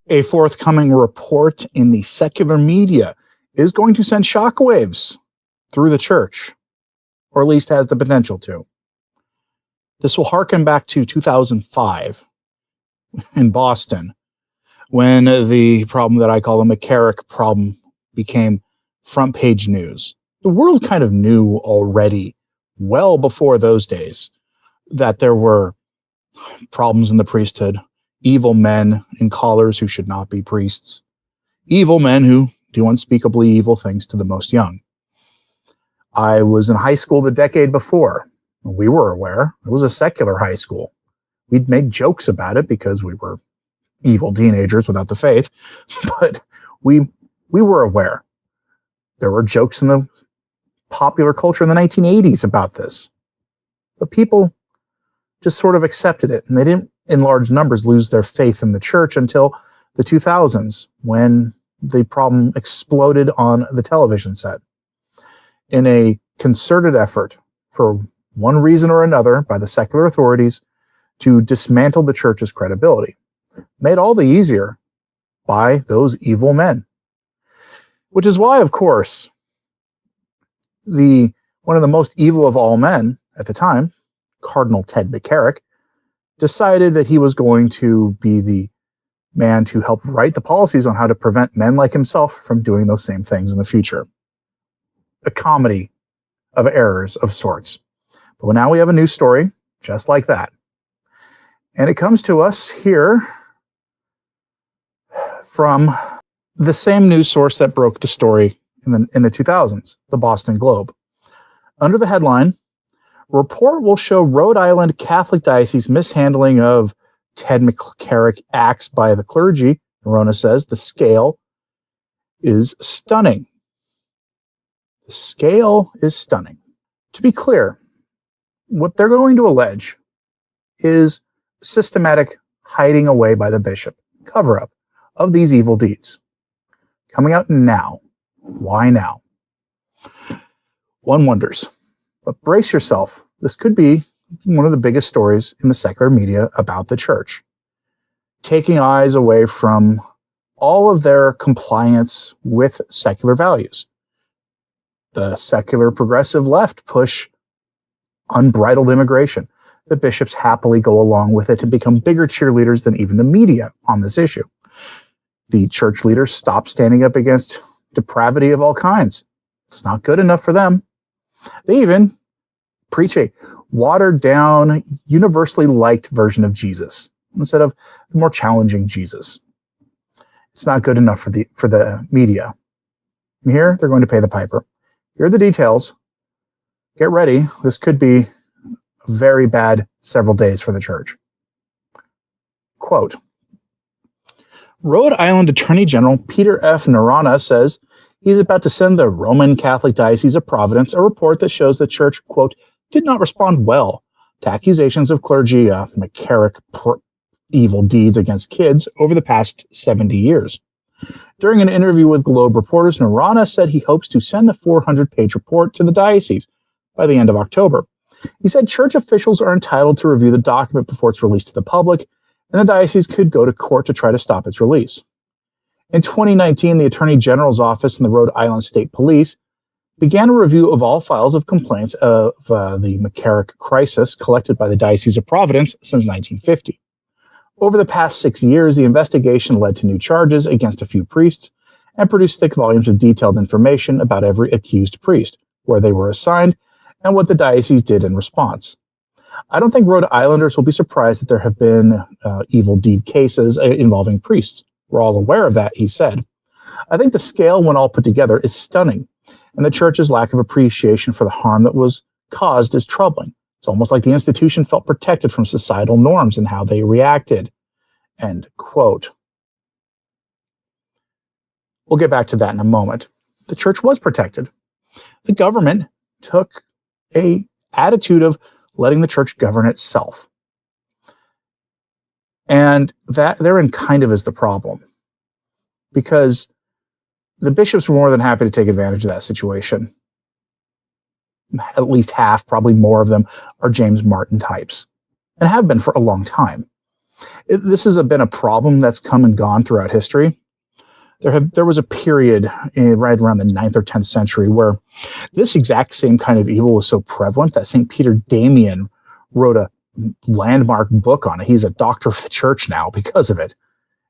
A forthcoming report in the secular media is going to send shockwaves through the church, or at least has the potential to. This will harken back to 2005 in Boston, when the problem that I call the McCarrick problem became front page news. The world kind of knew already, well before those days, that there were problems in the priesthood, evil men in collars who should not be priests, evil men who do unspeakably evil things to the most young. I was in high school the decade before. We were aware. It was a secular high school. We'd made jokes about it because we were evil teenagers without the faith, but we were aware. There were jokes in the popular culture in the 1980s about this, but people just sort of accepted it, and they didn't, in large numbers, lose their faith in the church until the 2000s, when the problem exploded on the television set. In a concerted effort, for one reason or another, by the secular authorities to dismantle the church's credibility, made all the easier by those evil men. Which is why, of course, one of the most evil of all men at the time, Cardinal Ted McCarrick, decided that he was going to be the man to help write the policies on how to prevent men like himself from doing those same things in the future. A comedy of errors of sorts. But now we have a new story just like that. And it comes to us here from the same news source that broke the story in the 2000s, the Boston Globe. Under the headline, "Report will show Rhode Island Catholic Diocese mishandling of Ted McCarrick acts by the clergy," Norona says, "the scale is stunning." The scale is stunning. To be clear, what they're going to allege is systematic hiding away by the bishop, cover-up of these evil deeds. Coming out now. Why now? One wonders. But brace yourself. This could be one of the biggest stories in the secular media about the church. Taking eyes away from all of their compliance with secular values. The secular progressive left push unbridled immigration. The bishops happily go along with it and become bigger cheerleaders than even the media on this issue. The church leaders stop standing up against depravity of all kinds. It's not good enough for them. They even preach a watered down, universally liked version of Jesus instead of the more challenging Jesus. It's not good enough for the media. And here, they're going to pay the piper. Here are the details. Get ready. This could be a very bad several days for the church. Quote, Rhode Island Attorney General Peter F. Norona says he's about to send the Roman Catholic Diocese of Providence a report that shows the church, quote, did not respond well to accusations of clergy McCarrick evil deeds against kids over the past 70 years. During an interview with Globe reporters, Norona said he hopes to send the 400-page report to the diocese by the end of October. He said church officials are entitled to review the document before it's released to the public, and the diocese could go to court to try to stop its release. In 2019, the Attorney General's office and the Rhode Island State Police began a review of all files of complaints of the McCarrick crisis collected by the Diocese of Providence since 1950. Over the past 6 years, the investigation led to new charges against a few priests and produced thick volumes of detailed information about every accused priest, where they were assigned, and what the diocese did in response. I don't think Rhode Islanders will be surprised that there have been evil deed cases involving priests. We're all aware of that, he said. I think the scale, when all put together, is stunning, and the church's lack of appreciation for the harm that was caused is troubling. It's almost like the institution felt protected from societal norms and how they reacted. End quote. We'll get back to that in a moment. The church was protected. The government took an attitude of letting the church govern itself. And that therein kind of is the problem. Because the bishops were more than happy to take advantage of that situation. At least half, probably more of them, are James Martin types, and have been for a long time. This has been a problem that's come and gone throughout history. There was a period right around the 9th or 10th century where this exact same kind of evil was so prevalent that St. Peter Damian wrote a landmark book on it. He's a doctor of the church now because of it.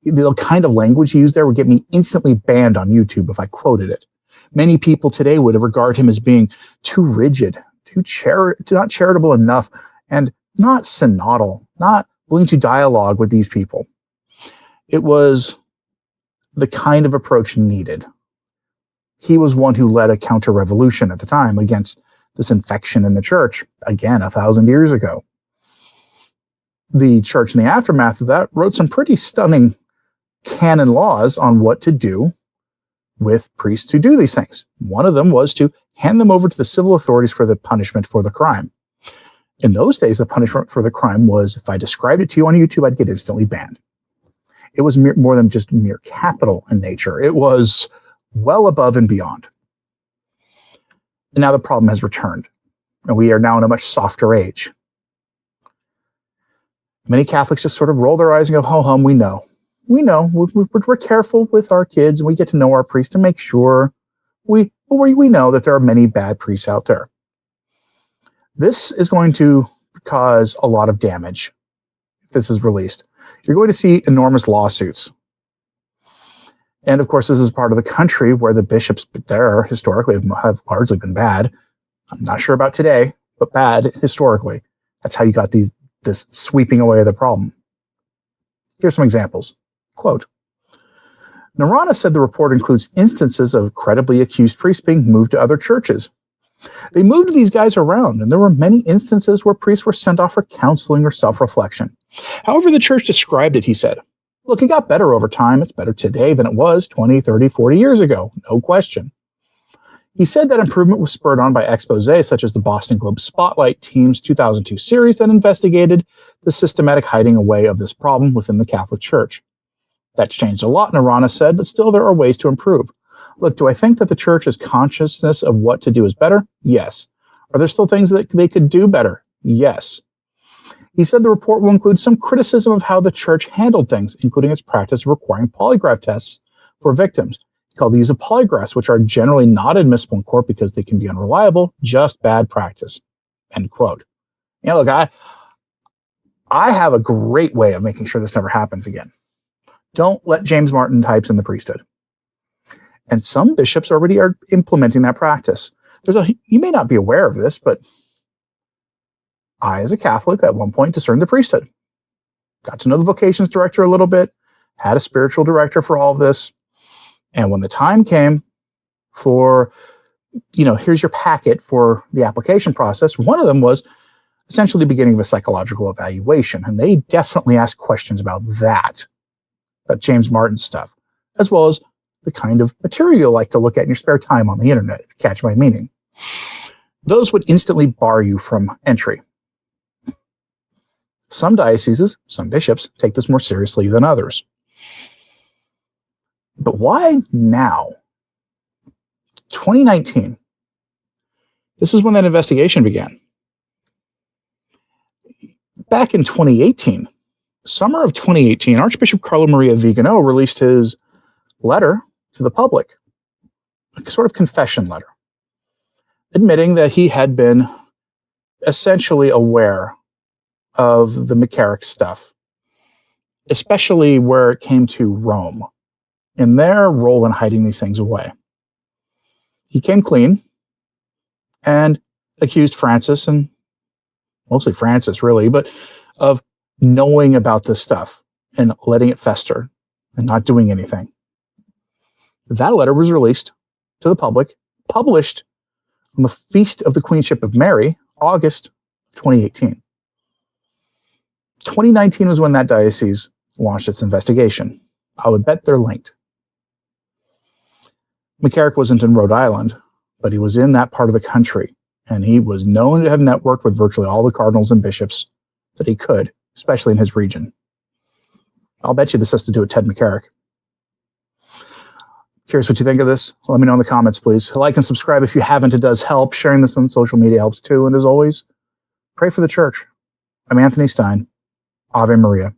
The kind of language he used there would get me instantly banned on YouTube if I quoted it. Many people today would regard him as being too rigid, not charitable enough, and not synodal, not willing to dialogue with these people. It was the kind of approach needed. He was one who led a counter-revolution at the time against this infection in the church, again, 1,000 years ago. The church, in the aftermath of that, wrote some pretty stunning canon laws on what to do with priests who do these things. One of them was to hand them over to the civil authorities for the punishment for the crime. In those days, the punishment for the crime was, if I described it to you on YouTube, I'd get instantly banned. It was more than just mere capital in nature. It was well above and beyond. And now the problem has returned, and we are now in a much softer age. Many Catholics just sort of roll their eyes and go, ho hum, we know. We know. We're careful with our kids, and we get to know our priests to make sure we know that there are many bad priests out there. This is going to cause a lot of damage if this is released. You're going to see enormous lawsuits. And of course, this is part of the country where the bishops there historically have largely been bad. I'm not sure about today, but bad historically. That's how you got this sweeping away of the problem. Here's some examples. Quote, Narana said the report includes instances of credibly accused priests being moved to other churches. They moved these guys around, and there were many instances where priests were sent off for counseling or self-reflection. However, the church described it, he said. Look, it got better over time. It's better today than it was 20, 30, 40 years ago. No question. He said that improvement was spurred on by exposés such as the Boston Globe Spotlight Team's 2002 series that investigated the systematic hiding away of this problem within the Catholic Church. That's changed a lot, Narana said, but still there are ways to improve. Look, do I think that the church's consciousness of what to do is better? Yes. Are there still things that they could do better? Yes. He said the report will include some criticism of how the church handled things, including its practice of requiring polygraph tests for victims. He called the use of polygraphs, which are generally not admissible in court because they can be unreliable, just bad practice. End quote. Look, I have a great way of making sure this never happens again. Don't let James Martin types in the priesthood. And some bishops already are implementing that practice. You may not be aware of this, but I, as a Catholic, at one point discerned the priesthood. Got to know the vocations director a little bit, had a spiritual director for all of this. And when the time came for, here's your packet for the application process, one of them was essentially the beginning of a psychological evaluation. And they definitely asked questions about that, about James Martin stuff, as well as the kind of material you like to look at in your spare time on the internet, if you catch my meaning. Those would instantly bar you from entry. Some dioceses, some bishops, take this more seriously than others. But why now? 2019. This is when that investigation began. Back in 2018, summer of 2018, Archbishop Carlo Maria Vigano released his letter to the public, a sort of confession letter, admitting that he had been essentially aware of the McCarrick stuff, especially where it came to Rome and their role in hiding these things away. He came clean and accused Francis, and mostly Francis really, but of knowing about this stuff and letting it fester and not doing anything. That letter was released to the public, published on the Feast of the Queenship of Mary, August 2018. 2019 was when that diocese launched its investigation. I would bet they're linked. McCarrick wasn't in Rhode Island, but he was in that part of the country, and he was known to have networked with virtually all the cardinals and bishops that he could, especially in his region. I'll bet you this has to do with Ted McCarrick. Curious what you think of this? Let me know in the comments, please. Like and subscribe if you haven't. It does help. Sharing this on social media helps too. And as always, pray for the church. I'm Anthony Stine. Ave Maria.